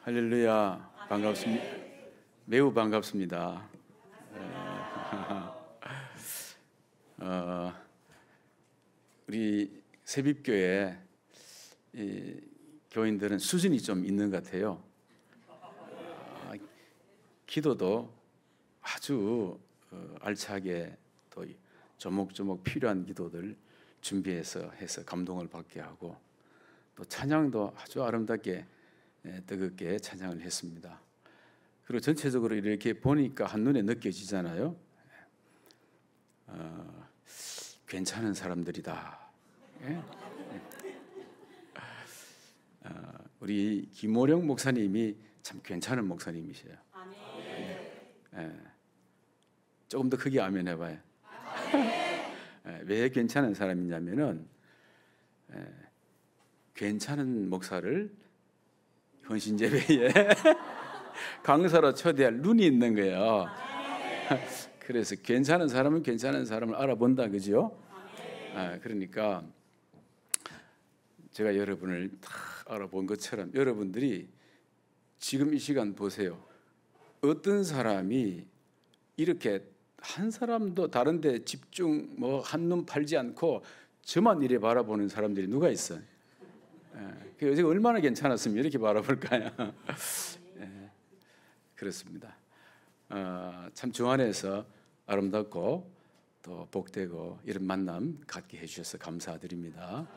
할렐루야. 반갑습니다. 매우 반갑습니다. 우리 새빛교회 교인들은 수준이 좀 있는 것 같아요. 기도도 아주 알차게 또 조목조목 필요한 기도들 준비해서 해서 감동을 받게 하고, 또 찬양도 아주 아름답게 뜨겁게 찬양을 했습니다. 그리고 전체적으로 이렇게 보니까 한눈에 느껴지잖아요. 괜찮은 사람들이다. 우리 김호령 목사님이 참 괜찮은 목사님이세요. 조금 더 크게 아멘 해봐요. 왜 괜찮은 사람이냐면은 괜찮은 목사를 헌신제배에 강사로 초대할 눈이 있는 거예요. 그래서 괜찮은 사람은 괜찮은 사람을 알아본다, 그죠? 그러니까 제가 여러분을 다 알아본 것처럼 여러분들이 지금 이 시간 보세요. 어떤 사람이 이렇게 한 사람도 다른 데 집중 한눈 팔지 않고 저만 이래 바라보는 사람들이 누가 있어요? 제가 얼마나 괜찮았으면 이렇게 바라볼까요? 그렇습니다. 참 주 안에서 아름답고 또 복되고 이런 만남 갖게 해주셔서 감사드립니다.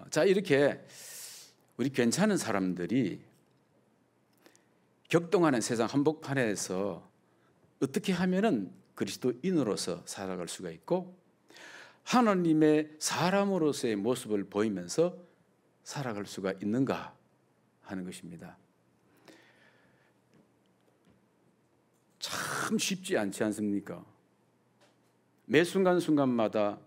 자, 이렇게 우리 괜찮은 사람들이 격동하는 세상 한복판에서 어떻게 하면은 그리스도인으로서 살아갈 수가 있고 하나님의 사람으로서의 모습을 보이면서 살아갈 수가 있는가 하는 것입니다. 참 쉽지 않지 않습니까? 매 순간순간마다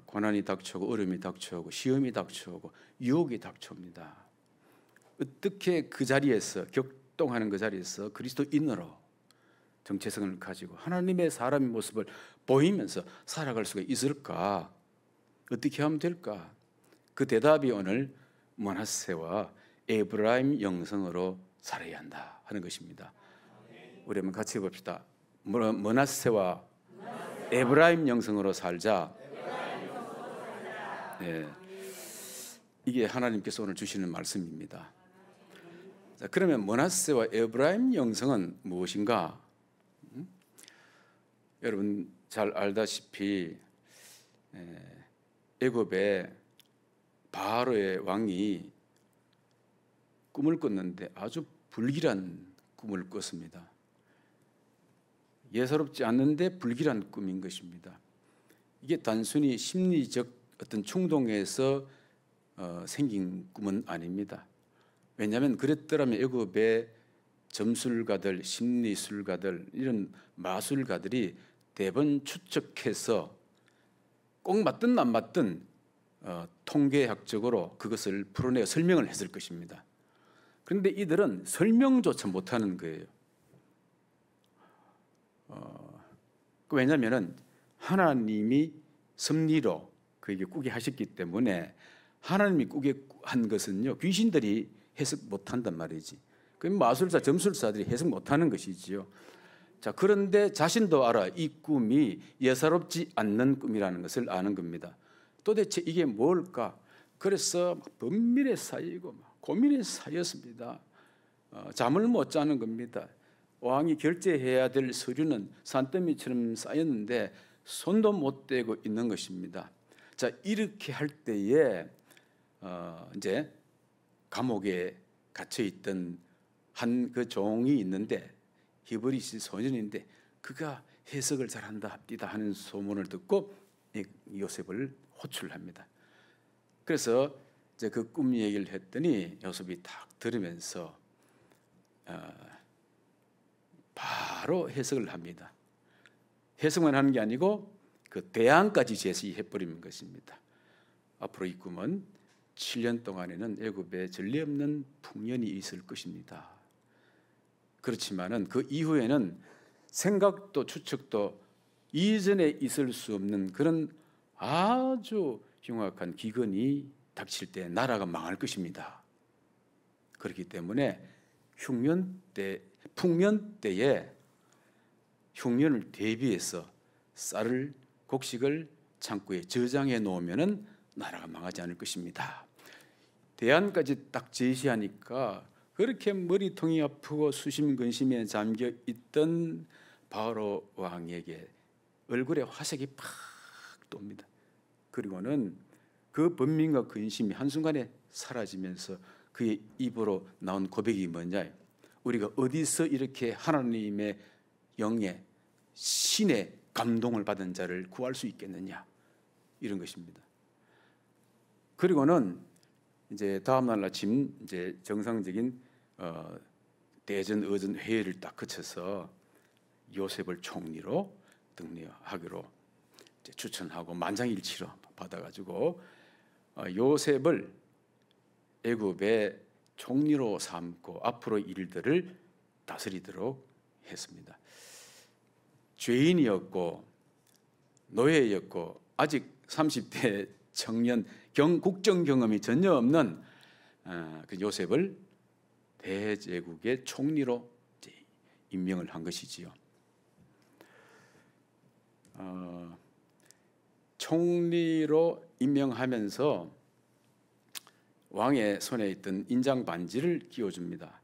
고난이 닥쳐오고 어려움이 닥쳐오고 시험이 닥쳐오고 유혹이 닥쳐옵니다. 어떻게 그 자리에서 격동하는 그 자리에서 그리스도인으로 정체성을 가지고 하나님의 사람의 모습을 보이면서 살아갈 수가 있을까? 어떻게 하면 될까? 그 대답이 오늘 므낫세와 에브라임 영성으로 살아야 한다 하는 것입니다. 우리 한번 같이 해봅시다. 므낫세와 에브라임 영성으로 살자. 네. 이게 하나님께서 오늘 주시는 말씀입니다. 자, 그러면 므낫세와 에브라임 영성은 무엇인가? 여러분 잘 알다시피 애굽의 바로의 왕이 꿈을 꿨는데 아주 불길한 꿈을 꿨습니다. 예사롭지 않는데 불길한 꿈인 것입니다. 이게 단순히 심리적 어떤 충동에서 생긴 꿈은 아닙니다. 왜냐하면 그랬더라면 애굽의 점술가들, 심리술가들, 이런 마술가들이 대번 추측해서 꼭 맞든 안 맞든 통계학적으로 그것을 풀어내어 설명을 했을 것입니다. 그런데 이들은 설명조차 못하는 거예요. 왜냐하면 하나님이 섭리로 그에게 꾸게 하셨기 때문에 하나님이 꾸게 한 것은요 귀신들이 해석 못한단 말이지. 그 마술사, 점술사들이 해석 못하는 것이지요. 자, 그런데 자신도 알아. 이 꿈이 예사롭지 않는 꿈이라는 것을 아는 겁니다. 도대체 이게 뭘까? 그래서 번민에 쌓이고 고민에 쌓였습니다. 잠을 못 자는 겁니다. 왕이 결제해야 될 서류는 산더미처럼 쌓였는데 손도 못 대고 있는 것입니다. 자, 이렇게 할 때에 이제 감옥에 갇혀 있던 한 그 종이 있는데 히브리시 소년인데 그가 해석을 잘한다 합디다 하는 소문을 듣고 요셉을 호출합니다. 그래서 이제 그 꿈 얘기를 했더니 요셉이 딱 들으면서 바로 해석을 합니다. 해석만 하는 게 아니고 그 대안까지 제시해 버리는 것입니다. 앞으로 이 꿈은 7년 동안에는 애굽에 전례 없는 풍년이 있을 것입니다. 그렇지만은 그 이후에는 생각도 추측도 이전에 있을 수 없는 그런 아주 흉악한 기근이 닥칠 때 나라가 망할 것입니다. 그렇기 때문에 풍년 때에 흉년을 대비해서 쌀을 곡식을 창고에 저장해 놓으면은 나라가 망하지 않을 것입니다. 대안까지 딱 제시하니까 그렇게 머리통이 아프고 수심근심에 잠겨 있던 바로 왕에게 얼굴에 화색이 팍 돕니다. 그리고는 그 번민과 근심이 한순간에 사라지면서 그의 입으로 나온 고백이 뭐냐? 우리가 어디서 이렇게 하나님의 영에 신의 감동을 받은 자를 구할 수 있겠느냐? 이런 것입니다. 그리고는 이제 다음 날 아침 이제 정상적인 대전 의전 회의를 딱 거쳐서 요셉을 총리로 등려하기로 추천하고 만장일치로 받아가지고 요셉을 애굽의 총리로 삼고 앞으로 일들을 다스리도록 했습니다. 죄인이었고 노예였고 아직 30대 청년 국정 경험이 전혀 없는 그 요셉을 대제국의 총리로 임명을 한 것이지요. 총리로 임명하면서 왕의 손에 있던 인장 반지를 끼워줍니다.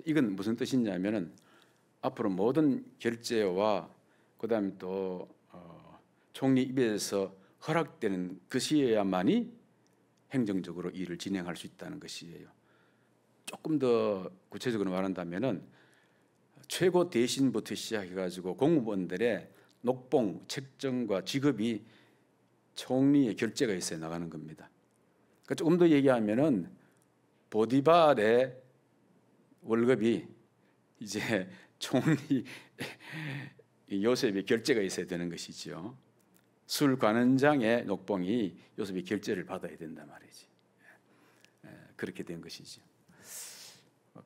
이건 무슨 뜻이냐면은 앞으로 모든 결제와 그다음에 또 총리 입에서 허락되는 그 시에야만이 행정적으로 일을 진행할 수 있다는 것이에요. 조금 더 구체적으로 말한다면은 최고 대신부터 시작해가지고 공무원들의 녹봉, 책정과 지급이 총리의 결제가 있어야 나가는 겁니다. 그러니까 조금 더 얘기하면은 보디발의 월급이 이제 총리 요셉의 결제가 있어야 되는 것이죠. 술 관원장의 녹봉이 요셉의 결제를 받아야 된단 말이지. 그렇게 된 것이죠.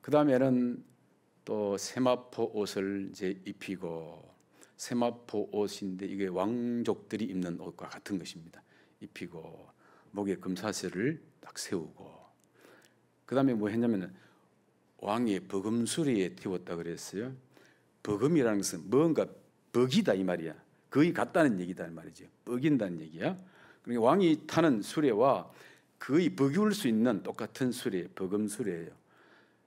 그 다음에는 또 세마포 옷을 이제 입히고, 세마포 옷인데 이게 왕족들이 입는 옷과 같은 것입니다. 입히고 목에 금사슬을 딱 세우고, 그 다음에 뭐 했냐면은 왕이 버금수리에 태웠다 그랬어요. 버금이라는 것은 뭔가 먹이다 이 말이야. 거의 같다는 얘기다 이 말이죠. 먹인다는 얘기야. 그러니까 왕이 타는 수레와 거의 버기울 수 있는 똑같은 수레, 버금수레예요.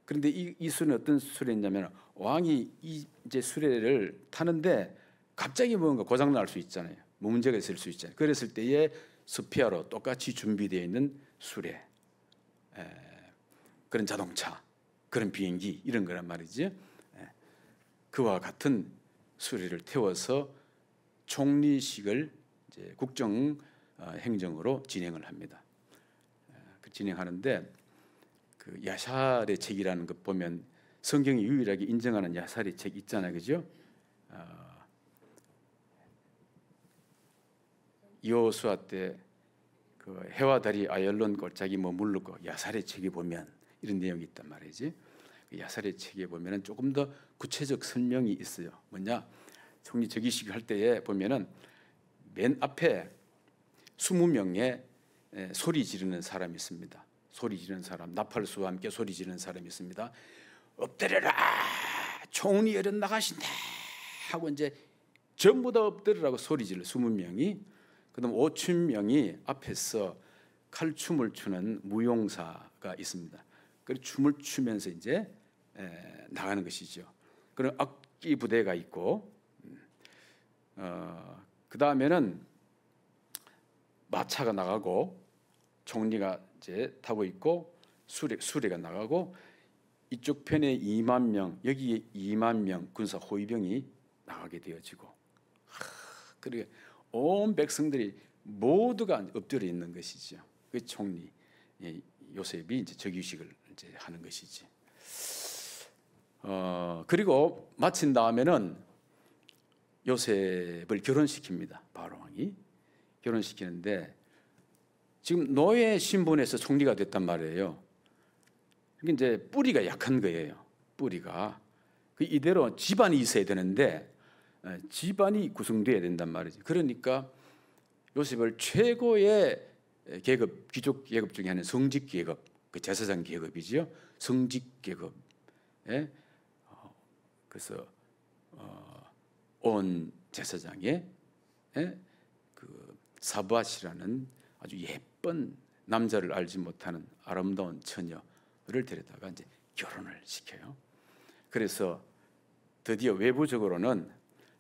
그런데 이 수레는 어떤 수레냐면 왕이 이제 수레를 타는데 갑자기 뭔가 고장 날 수 있잖아요. 문제가 있을 수 있잖아요. 그랬을 때에 스피아로 똑같이 준비되어 있는 수레, 그런 자동차, 그런 비행기 이런 거란 말이지. 그와 같은 수레를 태워서 총리식을 이제 국정 행정으로 진행을 합니다. 진행하는데 그 야살의 책이라는 것 보면 성경이 유일하게 인정하는 야살의 책 있잖아요, 그죠? 여호수아 때 그 해와 달이 아열론 골짜기 머무르고 야살의 책에 보면 이런 내용이 있단 말이지. 그 야살의 책에 보면은 조금 더 구체적 설명이 있어요. 뭐냐? 총리 즉위식 할 때에 보면은 맨 앞에 20명의 소리 지르는 사람이 있습니다. 소리 지르는 사람, 나팔수와 함께 소리 지르는 사람이 있습니다. 엎드려라, 총리 어른 나가신다 하고 이제 전부 다 엎드리라고 소리 질러 20명이. 그다음 5,000명이 앞에서 칼춤을 추는 무용사가 있습니다. 그리고 춤을 추면서 이제 나가는 것이죠. 그런 악기 부대가 있고, 그 다음에는 마차가 나가고 총리가 이제 타고 있고 수레가 나가고 이쪽 편에 2만 명, 여기에 2만 명 군사 호위병이 나가게 되어지고, 그리고 온 백성들이 모두가 엎드려 있는 것이죠. 그 총리 요셉이 이제 즉위식을 이제 하는 것이지. 그리고 마친 다음에는 요셉을 결혼시킵니다. 바로 왕이 결혼시키는데 지금 노예 신분에서 총리가 됐단 말이에요. 그게 이제 뿌리가 약한 거예요. 뿌리가 그 이대로 집안이 있어야 되는데 집안이 구성돼야 된단 말이지. 그러니까 요셉을 최고의 계급, 귀족 계급 중에 하나는 성직 계급, 그 제사장 계급이지요. 성직 계급에 그래서 온 제사장의 그 사부앗이라는 아주 예쁜 남자를 알지 못하는 아름다운 처녀를 데려다가 이제 결혼을 시켜요. 그래서 드디어 외부적으로는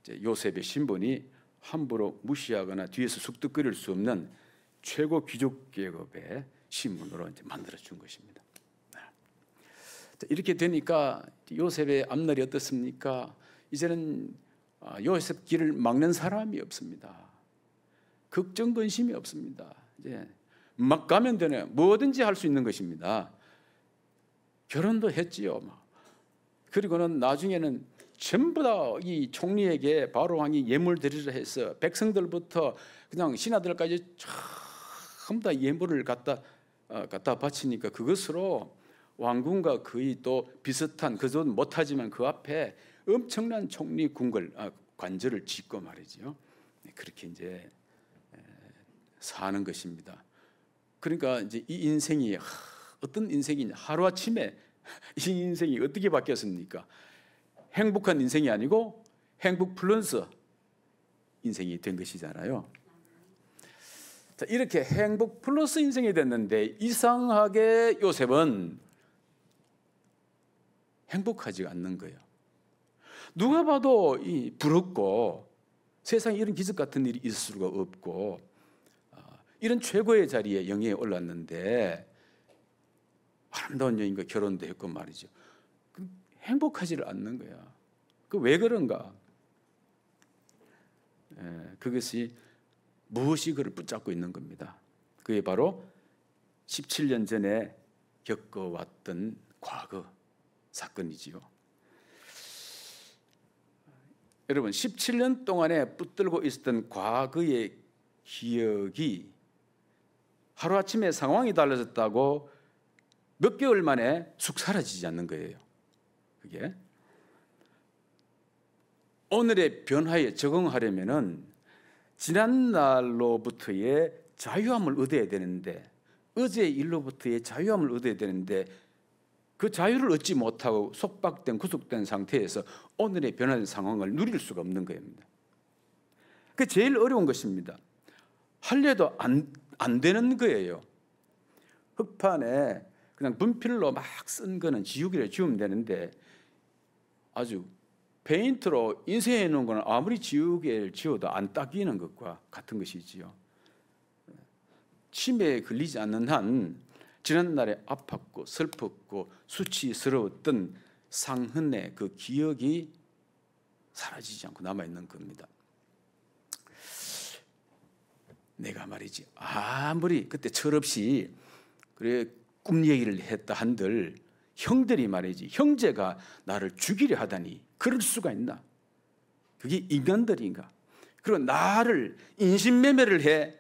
이제 요셉의 신분이 함부로 무시하거나 뒤에서 쑥득거릴 수 없는 최고 귀족 계급의 신분으로 이제 만들어 준 것입니다. 이렇게 되니까 요셉의 앞날이 어떻습니까? 이제는 요셉 길을 막는 사람이 없습니다. 걱정 근심이 없습니다. 이제 막 가면 되네. 뭐든지 할 수 있는 것입니다. 결혼도 했지요. 그리고는 나중에는 전부 다 이 총리에게 바로 왕이 예물 드리라 해서 백성들부터 그냥 신하들까지 전부 다 예물을 갖다 바치니까 그것으로 왕궁과 거의 또 비슷한 그저 못하지만 그 앞에 엄청난 총리 관절을 짓고 말이죠. 그렇게 이제 사는 것입니다. 그러니까 이제 이 인생이 어떤 인생이냐, 하루 아침에 이 인생이 어떻게 바뀌었습니까? 행복한 인생이 아니고 행복 플러스 인생이 된 것이잖아요. 자, 이렇게 행복 플러스 인생이 됐는데 이상하게 요셉은 행복하지 않는 거예요. 누가 봐도 부럽고 세상에 이런 기적 같은 일이 있을 수가 없고 이런 최고의 자리에 영예에 올랐는데 아름다운 여인과 결혼도 했고 말이죠. 행복하지를 않는 거야. 그 왜 그런가? 그것이 무엇이 그를 붙잡고 있는 겁니다. 그게 바로 17년 전에 겪어왔던 과거 사건이지요. 여러분 17년 동안에 붙들고 있었던 과거의 기억이 하루아침에 상황이 달라졌다고 몇 개월 만에 쑥 사라지지 않는 거예요. 그게 오늘의 변화에 적응하려면은 지난 날로부터의 자유함을 얻어야 되는데 어제의 일로부터의 자유함을 얻어야 되는데 그 자유를 얻지 못하고 속박된 구속된 상태에서 오늘의 변화된 상황을 누릴 수가 없는 겁니다. 그게 제일 어려운 것입니다. 하려도 안 되는 거예요. 흑판에 그냥 분필로 막 쓴 거는 지우개를 지우면 되는데 아주 페인트로 인쇄해 놓은 거는 아무리 지우개를 지워도 안 닦이는 것과 같은 것이지요. 치매에 걸리지 않는 한 지난날에 아팠고 슬펐고 수치스러웠던 상흔의 그 기억이 사라지지 않고 남아있는 겁니다. 내가 말이지 아무리 그때 철없이 그래 꿈 얘기를 했다 한들 형들이 말이지 형제가 나를 죽이려 하다니 그럴 수가 있나? 그게 인간들인가? 그리고 나를 인신매매를 해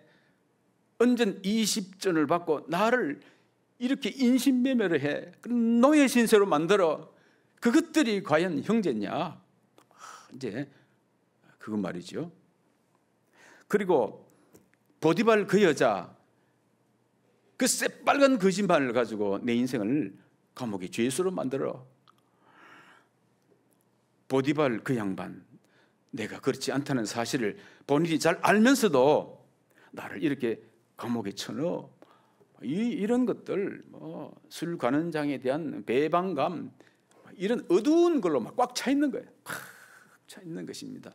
언젠 20전을 받고 나를 이렇게 인신매매를 해 노예 신세로 만들어 그것들이 과연 형제냐? 이제 그거 말이죠. 그리고 보디발 그 여자 그 새빨간 거짓말을 가지고 내 인생을 감옥의 죄수로 만들어. 보디발 그 양반 내가 그렇지 않다는 사실을 본인이 잘 알면서도 나를 이렇게 감옥에 쳐넣어. 이런 것들 술 관원장에 대한 배반감 이런 어두운 걸로 막 꽉 차 있는 거예요. 꽉 차 있는 것입니다.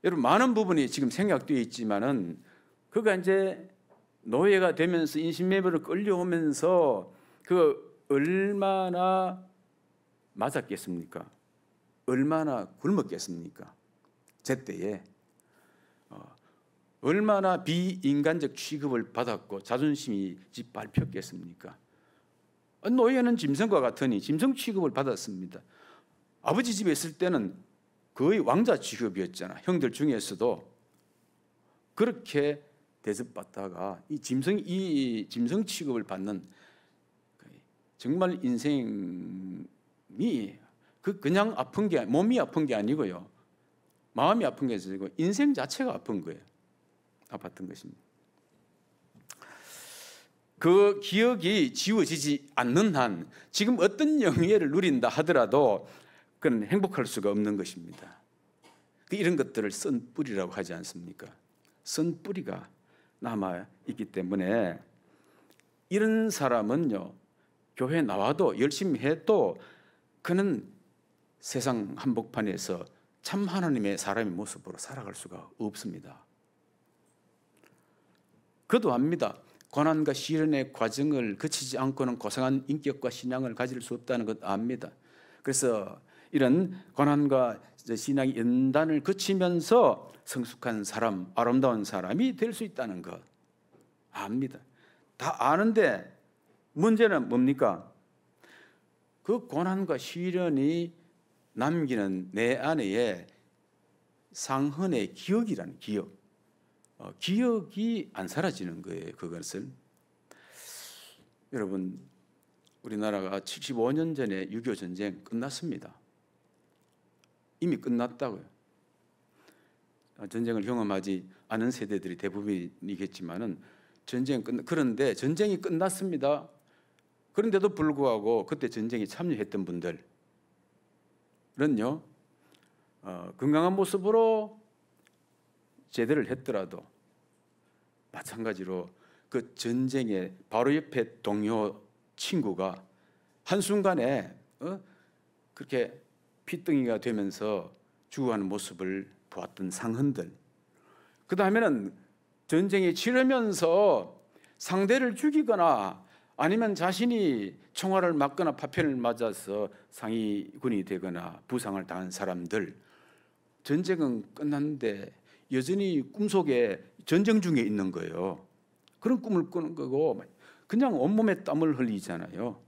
여러분 많은 부분이 지금 생략되어 있지만은 그가 이제 노예가 되면서 인신매매로 끌려오면서 그 얼마나 맞았겠습니까? 얼마나 굶었겠습니까? 제때에 얼마나 비인간적 취급을 받았고 자존심이 밟혔겠습니까? 노예는 짐승과 같으니 짐승 취급을 받았습니다. 아버지 집에 있을 때는 거의 왕자 취급이었잖아. 형들 중에서도 그렇게 대접받다가 이 짐승 취급을 받는 정말 인생이 그냥 아픈 게 몸이 아픈 게 아니고요. 마음이 아픈 게 아니고 인생 자체가 아픈 거예요. 아팠던 것입니다. 그 기억이 지워지지 않는 한 지금 어떤 영예를 누린다 하더라도 그는 행복할 수가 없는 것입니다. 이런 것들을 쓴 뿌리라고 하지 않습니까? 쓴 뿌리가 남아있기 때문에 이런 사람은요, 교회에 나와도 열심히 해도 그는 세상 한복판에서 참 하나님의 사람의 모습으로 살아갈 수가 없습니다. 그도 압니다. 고난과 시련의 과정을 거치지 않고는 고상한 인격과 신앙을 가질 수 없다는 것 압니다. 그래서 이런 고난과 신앙의 연단을 거치면서 성숙한 사람, 아름다운 사람이 될 수 있다는 것 압니다. 다 아는데 문제는 뭡니까? 그 고난과 시련이 남기는 내 안에 상흔의 기억이라는 기억, 기억이 안 사라지는 거예요. 그것을 여러분, 우리나라가 75년 전에 6.25 전쟁 끝났습니다. 이미 끝났다고요. 전쟁을 경험하지 않은 세대들이 대부분이겠지만은 그런데 전쟁이 끝났습니다. 그런데도 불구하고 그때 전쟁에 참여했던 분들은요, 건강한 모습으로 제대를 했더라도 마찬가지로 그 전쟁의 바로 옆에 동료 친구가 한순간에 그렇게 피덩이가 되면서 죽어가는 모습을 보았던 상흔들, 그 다음에는 전쟁이 치르면서 상대를 죽이거나 아니면 자신이 총알을 맞거나 파편을 맞아서 상위군이 되거나 부상을 당한 사람들, 전쟁은 끝났는데 여전히 꿈속에 전쟁 중에 있는 거예요. 그런 꿈을 꾸는 거고 그냥 온몸에 땀을 흘리잖아요.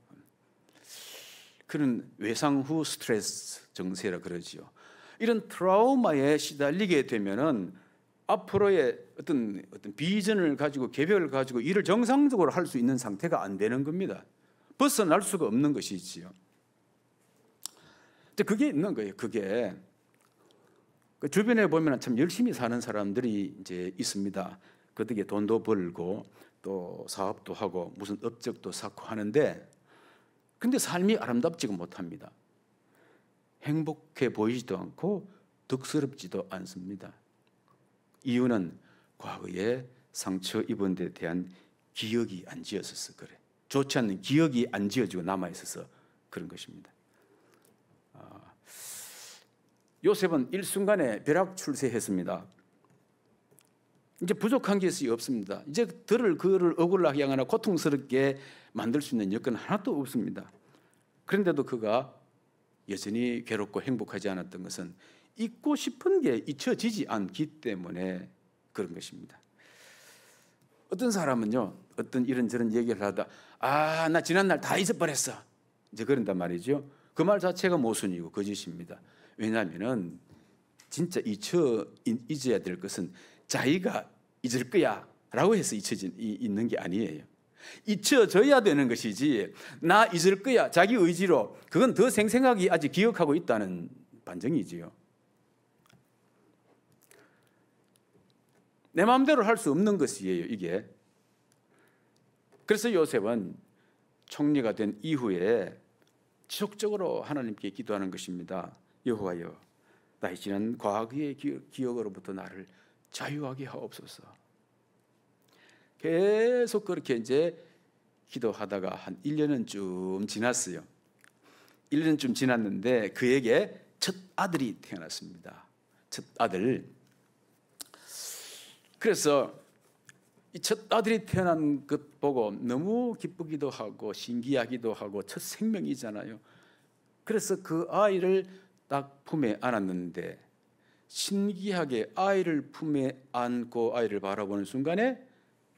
그런 외상 후 스트레스 증세라 그러지요. 이런 트라우마에 시달리게 되면은 앞으로의 어떤 비전을 가지고 계획을 가지고 일을 정상적으로 할 수 있는 상태가 안 되는 겁니다. 벗어날 수가 없는 것이지요. 그게 있는 거예요. 그게 주변에 보면 참 열심히 사는 사람들이 이제 있습니다. 그 덕에 돈도 벌고 또 사업도 하고 무슨 업적도 쌓고 하는데, 근데 삶이 아름답지가 못합니다. 행복해 보이지도 않고 덕스럽지도 않습니다. 이유는 과거에 상처 입은 데 대한 기억이 안 지어져서 그래. 좋지 않는 기억이 안 지어지고 남아있어서 그런 것입니다. 요셉은 일순간에 벼락 출세했습니다. 이제 부족한 것이 없습니다. 이제 그를 억울하게 하거나 고통스럽게 만들 수 있는 여건 하나도 없습니다. 그런데도 그가 여전히 괴롭고 행복하지 않았던 것은 잊고 싶은 게 잊혀지지 않기 때문에 그런 것입니다. 어떤 사람은요, 어떤 이런저런 얘기를 하다 나 지난날 다 잊어버렸어, 이제 그런단 말이죠. 그 말 자체가 모순이고 거짓입니다. 왜냐하면 진짜 잊어야 될 것은 자기가 잊을 거야 라고 해서 잊는 게 아니에요. 잊혀져야 되는 것이지 나 잊을 거야 자기 의지로, 그건 더 생생하게 아직 기억하고 있다는 반증이지요. 내 마음대로 할 수 없는 것이에요, 이게. 그래서 요셉은 총리가 된 이후에 지속적으로 하나님께 기도하는 것입니다. 여호와여, 나의 지난 과거의 기억으로부터 나를 자유하게 하옵소서. 계속 그렇게 이제 기도하다가 한 1년은 좀 지났어요. 1년쯤 지났는데 그에게 첫 아들이 태어났습니다. 첫 아들. 그래서 이 첫 아들이 태어난 것 보고 너무 기쁘기도 하고 신기하기도 하고 첫 생명이잖아요. 그래서 그 아이를 딱 품에 안았는데 신기하게 아이를 품에 안고 아이를 바라보는 순간에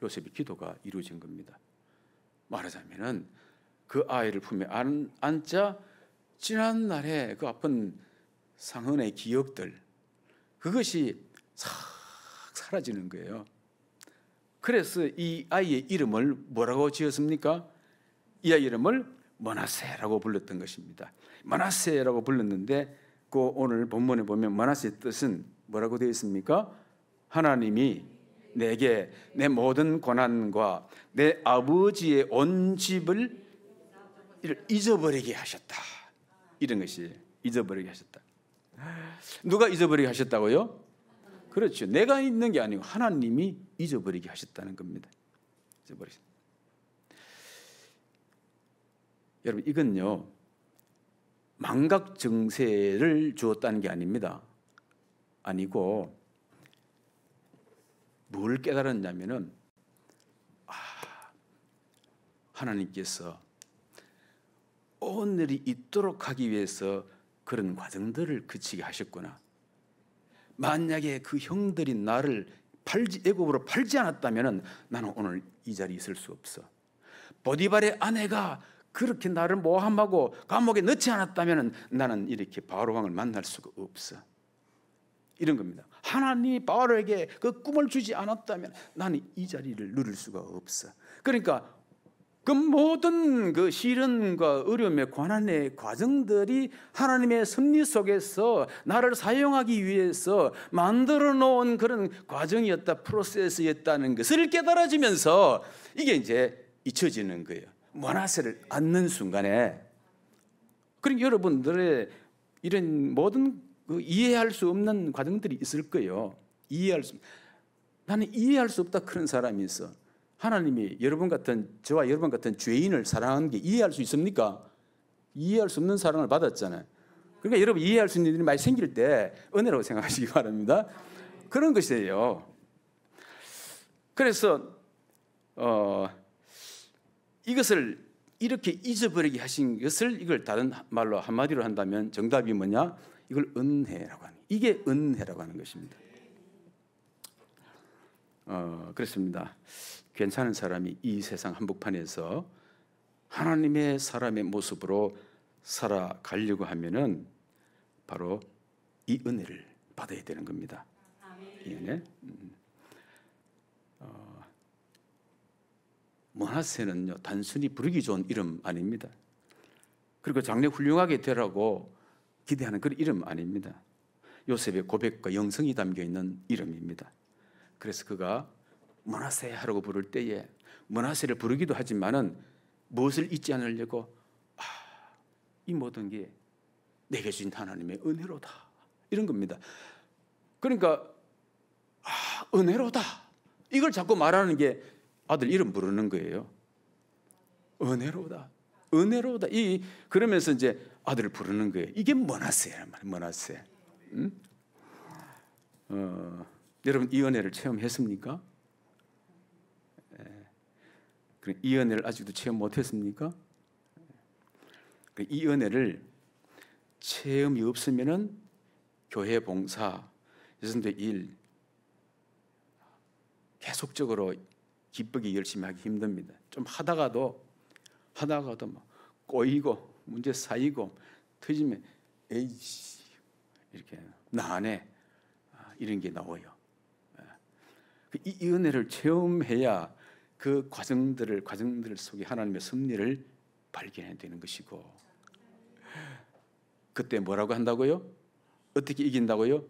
요셉의 기도가 이루어진 겁니다. 말하자면은 그 아이를 품에 안자 지난 날에 그 아픈 상흔의 기억들, 그것이 싹 사라지는 거예요. 그래서 이 아이의 이름을 뭐라고 지었습니까? 이 아이 이름을 므낫세라고 불렀던 것입니다. 므낫세라고 불렀는데 그 오늘 본문에 보면 므낫세의 뜻은 뭐라고 되어 있습니까? 하나님이 내게 내 모든 고난과 내 아버지의 온 집을 잊어버리게 하셨다. 이런 것이 잊어버리게 하셨다. 누가 잊어버리게 하셨다고요? 그렇죠. 내가 있는 게 아니고 하나님이 잊어버리게 하셨다는 겁니다. 잊어버리셨다. 여러분, 이건요, 망각 증세를 주었다는 게 아닙니다. 아니고 뭘 깨달았냐면은 하나님께서 오늘이 있도록 하기 위해서 그런 과정들을 거치게 하셨구나. 만약에 그 형들이 나를 애굽으로 팔지 않았다면 나는 오늘 이 자리에 있을 수 없어. 보디발의 아내가 그렇게 나를 모함하고 감옥에 넣지 않았다면 나는 이렇게 바로 왕을 만날 수가 없어. 이런 겁니다. 하나님이 바로에게 그 꿈을 주지 않았다면 나는 이 자리를 누릴 수가 없어. 그러니까 그 모든 그 시련과 어려움의 고난의 과정들이 하나님의 섭리 속에서 나를 사용하기 위해서 만들어 놓은 그런 과정이었다, 프로세스였다는 것을 깨달아지면서 이게 이제 잊혀지는 거예요. 므낫세를 안는 순간에. 그러니까 여러분들의 이런 모든 그 이해할 수 없는 과정들이 있을 거예요. 나는 이해할 수 없다 그런 사람이 있어. 하나님이 저와 여러분 같은 죄인을 사랑하는 게 이해할 수 있습니까? 이해할 수 없는 사랑을 받았잖아요. 그러니까 여러분 이해할 수 있는 일이 많이 생길 때 은혜라고 생각하시기 바랍니다. 그런 것이에요. 그래서 이것을 이렇게 잊어버리게 하신 것을 이걸 다른 말로 한마디로 한다면 정답이 뭐냐? 이걸 은혜라고 하는, 이게 은혜라고 하는 것입니다. 그렇습니다. 괜찮은 사람이 이 세상 한복판에서 하나님의 사람의 모습으로 살아가려고 하면은 바로 이 은혜를 받아야 되는 겁니다. 이 은혜. 므낫세는요, 단순히 부르기 좋은 이름 아닙니다. 그리고 장래 훌륭하게 되라고 기대하는 그런 이름 아닙니다. 요셉의 고백과 영성이 담겨 있는 이름입니다. 그래서 그가 므낫세 하라고 부를 때에 므낫세를 부르기도 하지만은 무엇을 잊지 않으려고 이 모든 게 내게 주신 하나님의 은혜로다, 이런 겁니다. 그러니까 은혜로다, 이걸 자꾸 말하는 게 아들 이름 부르는 거예요. 은혜로다, 은혜로다. 그러면서 이제 아들을 부르는 거예요. 이게 므낫세란 말이에요. 므낫세. 여러분 이 은혜를 체험했습니까? 이 은혜를 아직도 체험 못했습니까? 이 은혜를 체험이 없으면은 교회 봉사, 여성들 일 계속적으로 기쁘게 열심히 하기 힘듭니다. 좀 하다가도 막 꼬이고 문제 쌓이고 터지면 에이씨 이렇게 나 안 해, 이런 게 나와요. 이 은혜를 체험해야 그 과정들 속에 하나님의 섭리를 발견해야 되는 것이고, 그때 뭐라고 한다고요? 어떻게 이긴다고요?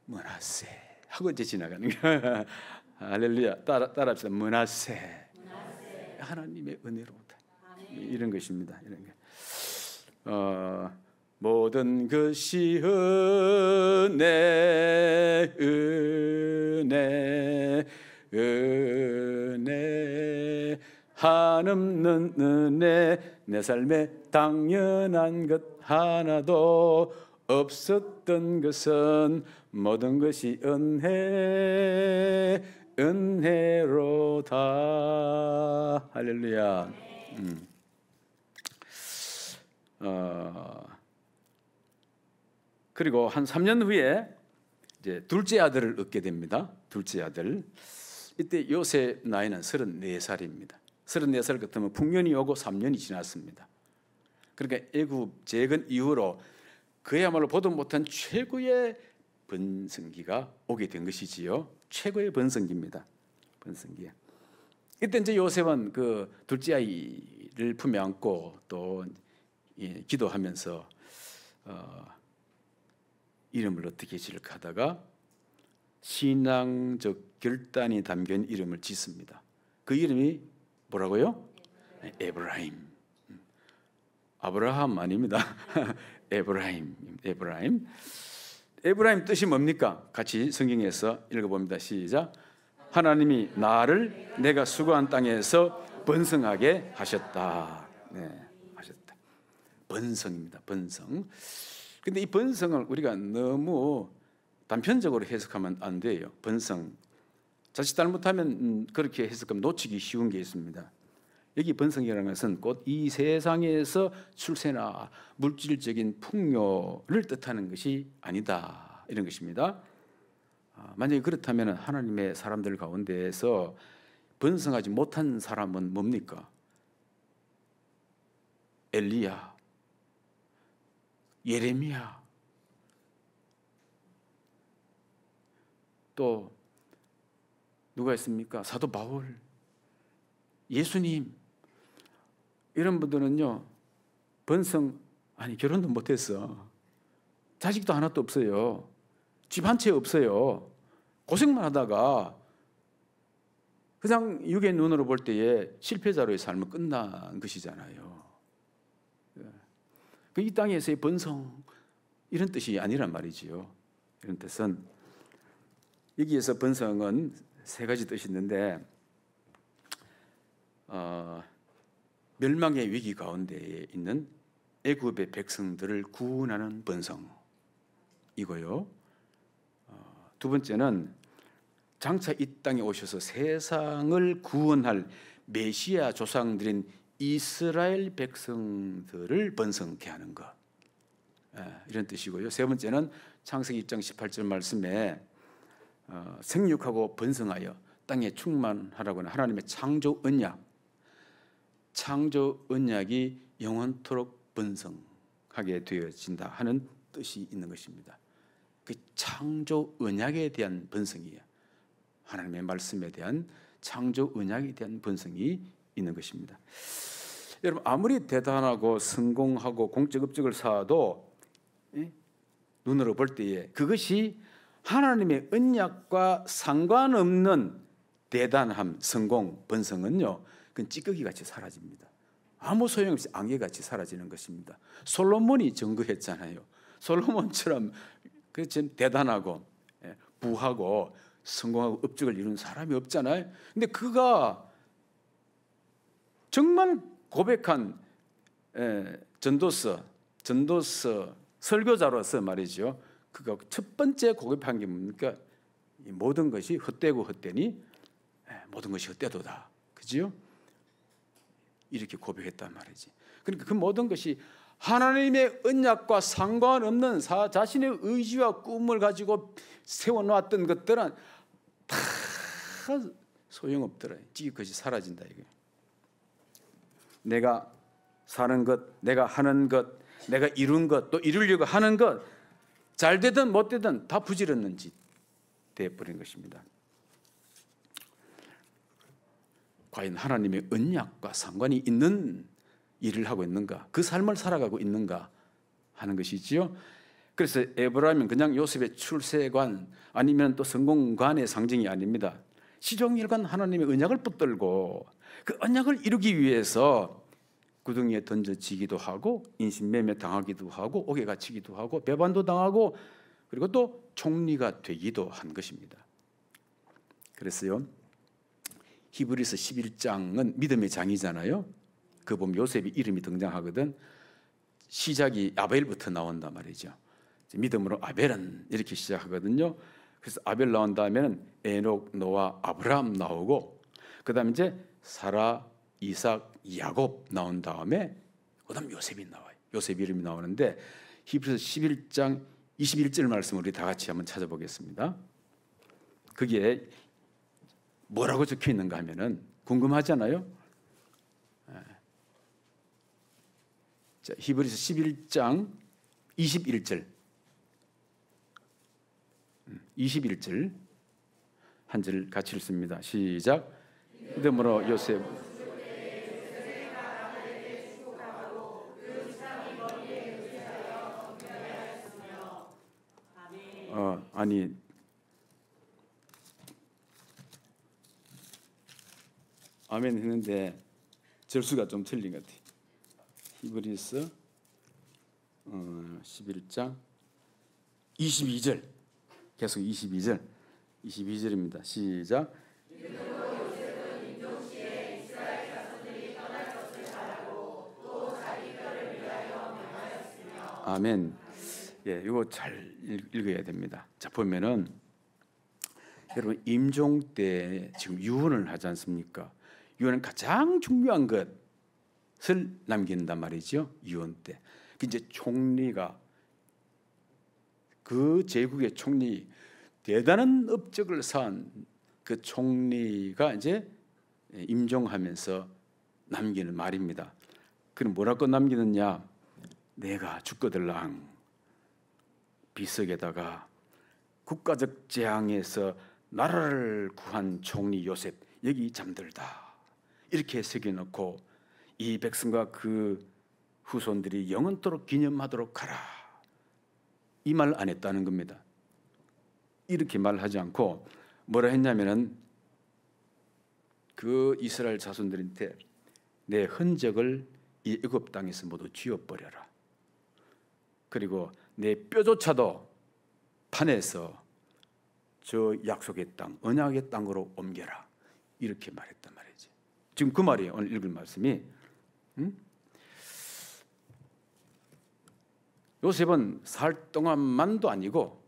므낫세 하고 이제 지나가는 거예요. 할렐루야. 따라합시다. 므낫세. 하나님의 은혜로다. 이런 것입니다. 이런 게. 모든 것이 은혜 한없는 은혜, 내 삶에 당연한 것 하나도 없었던 것은 모든 것이 은혜로다. 할렐루야. 그리고 한 3년 후에 이제 둘째 아들을 얻게 됩니다. 둘째 아들. 이때 요셉 나이는 34살입니다. 34살 같으면 풍년이 오고 3년이 지났습니다. 그러니까 애굽 재건 이후로 그야말로 보도 못한 최고의 번성기가 오게 된 것이지요. 최고의 번성기입니다. 번성기. 이때 이제 요셉은 그 둘째 아이를 품에 안고 또 기도하면서 이름을 어떻게 지을까 하다가 신앙적 결단이 담긴 이름을 짓습니다. 그 이름이 뭐라고요? 에브라임. 아브라함 아닙니다. 에브라임. 에브라임 뜻이 뭡니까? 같이 성경에서 읽어봅니다. 시작. 하나님이 나를 내가 수고한 땅에서 번성하게 하셨다. 네, 하셨다. 번성입니다. 번성. 근데 이 번성을 우리가 너무 단편적으로 해석하면 안 돼요. 번성. 자칫 잘못하면 그렇게 해석하면 놓치기 쉬운 게 있습니다. 여기 번성이라는 것은 곧 이 세상에서 출세나 물질적인 풍요를 뜻하는 것이 아니다, 이런 것입니다. 만약에 그렇다면 하나님의 사람들 가운데에서 번성하지 못한 사람은 뭡니까? 엘리야, 예레미야, 또 누가 있습니까? 사도 바울, 예수님, 이런 분들은요, 번성, 아니 결혼도 못했어. 자식도 하나도 없어요. 집 한 채 없어요. 고생만 하다가 그냥 육의 눈으로 볼 때에 실패자로의 삶은 끝난 것이잖아요. 이 땅에서의 번성, 이런 뜻이 아니란 말이지요. 이런 뜻은, 여기에서 번성은 세 가지 뜻이 있는데, 멸망의 위기 가운데에 있는 애굽의 백성들을 구원하는 번성 이고요. 두 번째는 장차 이 땅에 오셔서 세상을 구원할 메시아 조상들인 이스라엘 백성들을 번성케 하는 것, 이런 뜻이고요. 세 번째는 창세기 1장 18절 말씀에 생육하고 번성하여 땅에 충만하라고 하는 하나님의 창조 언약, 창조 언약이 영원토록 번성하게 되어진다 하는 뜻이 있는 것입니다. 그 창조 언약에 대한 번성이에요. 하나님의 말씀에 대한 창조 언약에 대한 번성이 있는 것입니다. 여러분, 아무리 대단하고 성공하고 공적 업적을 쌓아도 눈으로 볼 때에 그것이 하나님의 언약과 상관없는 대단함, 성공, 번성은요, 그건 찌꺼기 같이 사라집니다. 아무 소용없이 안개같이 사라지는 것입니다. 솔로몬이 증거했잖아요. 솔로몬처럼 대단하고 부하고 성공하고 업적을 이룬 사람이 없잖아요. 근데 그가 정말 고백한 전도서 설교자로서 말이죠. 그가 첫 번째 고백한 게 뭡니까? 모든 것이 헛되고 헛되니 모든 것이 헛되도다. 그지요? 이렇게 고백했단 말이지. 그러니까 그 모든 것이 하나님의 언약과 상관없는 자신의 의지와 꿈을 가지고 세워놓았던 것들은 다 소용없더라. 찌그것이 사라진다 이게. 내가 사는 것, 내가 하는 것, 내가 이룬 것, 또 이루려고 하는 것, 잘 되든 못 되든 다 부질없는 짓 되어버린 것입니다. 과연 하나님의 언약과 상관이 있는 일을 하고 있는가, 그 삶을 살아가고 있는가 하는 것이지요. 그래서 에브라임은 그냥 요셉의 출세관 아니면 또 성공관의 상징이 아닙니다. 시종일관 하나님의 언약을 붙들고 그 언약을 이루기 위해서 구덩이에 던져지기도 하고 인신매매 당하기도 하고 옥에 갇히기도 하고 배반도 당하고 그리고 또 총리가 되기도 한 것입니다. 그래서요, 히브리서 11장은 믿음의 장이잖아요. 그 보면 요셉의 이름이 등장하거든. 시작이 아벨부터 나온단 말이죠. 믿음으로 아벨은 이렇게 시작하거든요. 그래서 아벨 나온 다음에는 에녹, 노아, 아브라함 나오고, 그 다음에 이제 사라, 이삭, 야곱 나온 다음에 그다음 요셉이 나와요. 요셉 이름이 나오는데 히브리서 11장 21절 말씀을 우리 다 같이 한번 찾아보겠습니다. 거기에 뭐라고 적혀 있는가 하면은 궁금하잖아요. 자, 히브리서 11장 21절 한 절 같이 읽습니다. 시작. 믿음으로 요셉 아니 아멘 했는데 절수가 좀 틀린 것 같아요. 히브리서 11장 22절, 계속 22절입니다. 시작. 아멘. 예, 이거 잘 읽어야 됩니다. 자, 보면은 여러분 임종 때 지금 유언을 하지 않습니까? 유언은 가장 중요한 것을 남긴단 말이죠. 유언 때. 이제 총리가 그 제국의 총리, 대단한 업적을 쌓은 그 총리가 이제 임종하면서 남기는 말입니다. 그럼 뭐라고 남기느냐? 내가 죽거들랑 비석에다가 국가적 재앙에서 나라를 구한 총리 요셉 여기 잠들다 이렇게 새겨놓고 이 백성과 그 후손들이 영원토록 기념하도록 하라, 이 말 안 했다는 겁니다. 이렇게 말하지 않고 뭐라 했냐면은 그 이스라엘 자손들한테 내 흔적을 이 애굽 땅에서 모두 지워버려라. 그리고 내 뼈조차도 판에서 저 약속의 땅, 언약의 땅으로 옮겨라. 이렇게 말했단 말이지. 지금 그 말이에요. 오늘 읽을 말씀이. 요셉은 살 동안만도 아니고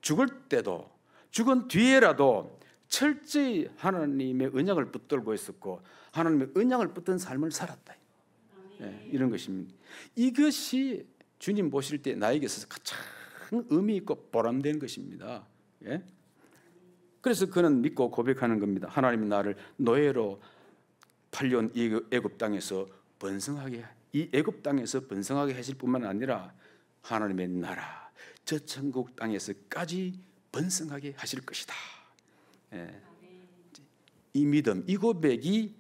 죽을 때도, 죽은 뒤에라도 철저히 하나님의 언약을 붙들고 있었고 하나님의 언약을 붙든 삶을 살았다. 네, 이런 것입니다. 이것이 주님 보실 때 나에게 있어서 가장 의미 있고 보람된 것입니다. 예? 그래서 그는 믿고 고백하는 겁니다. 하나님이 나를 노예로 팔려온 이 애굽 땅에서 번성하게, 이 애굽 땅에서 번성하게 하실 뿐만 아니라 하나님의 나라, 저 천국 땅에서까지 번성하게 하실 것이다. 예. 이 믿음, 이 고백이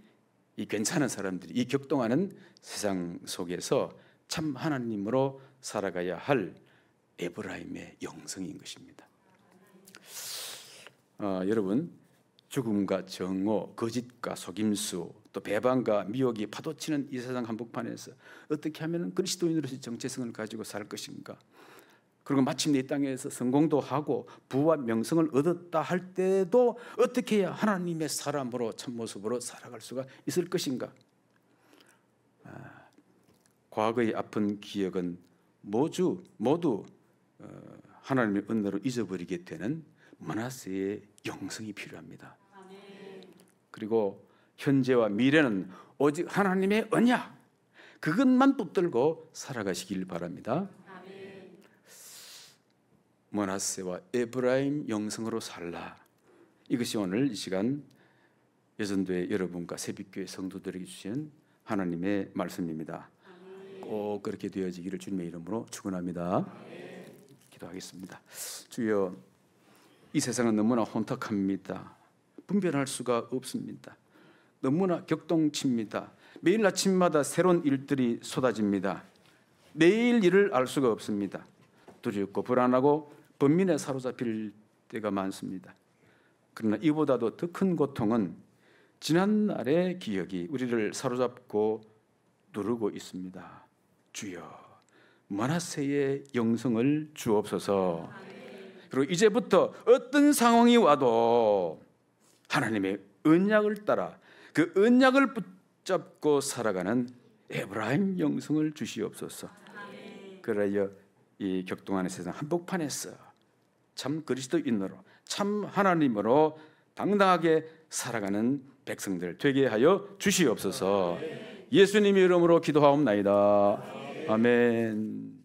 이 괜찮은 사람들이, 이 격동하는 세상 속에서 참 하나님으로 살아가야 할 에브라임의 영성인 것입니다. 여러분, 죽음과 정오, 거짓과 속임수, 또 배반과 미혹이 파도치는 이 세상 한복판에서 어떻게 하면 그리스도인으로서의 정체성을 가지고 살 것인가? 그리고 마침내 이 땅에서 성공도 하고 부와 명성을 얻었다 할 때도 어떻게 해야 하나님의 사람으로 참모습으로 살아갈 수가 있을 것인가? 과거의 아픈 기억은 모두 하나님의 은혜로 잊어버리게 되는 므낫세의 영성이 필요합니다. 그리고 현재와 미래는 오직 하나님의 언약, 그것만 붙들고 살아가시길 바랍니다. 므낫세와 에브라임 영성으로 살라. 이것이 오늘 이 시간 여전도의 여러분과 새벽교회 성도들에게 주신 하나님의 말씀입니다. 꼭 그렇게 되어지기를 주님의 이름으로 축원합니다. 기도하겠습니다. 주여, 이 세상은 너무나 혼탁합니다. 분별할 수가 없습니다. 너무나 격동칩니다. 매일 아침마다 새로운 일들이 쏟아집니다. 내일 일을 알 수가 없습니다. 두렵고 불안하고 번민에 사로잡힐 때가 많습니다. 그러나 이보다도 더 큰 고통은 지난날의 기억이 우리를 사로잡고 누르고 있습니다. 주여, 므낫세의 영성을 주옵소서. 그리고 이제부터 어떤 상황이 와도 하나님의 언약을 따라 그 언약을 붙잡고 살아가는 에브라임 영성을 주시옵소서. 그래야 이 격동하는 세상 한복판에서 참 그리스도인으로, 참 하나님으로 당당하게 살아가는 백성들 되게 하여 주시옵소서. 예수님의 이름으로 기도하옵나이다. 아멘.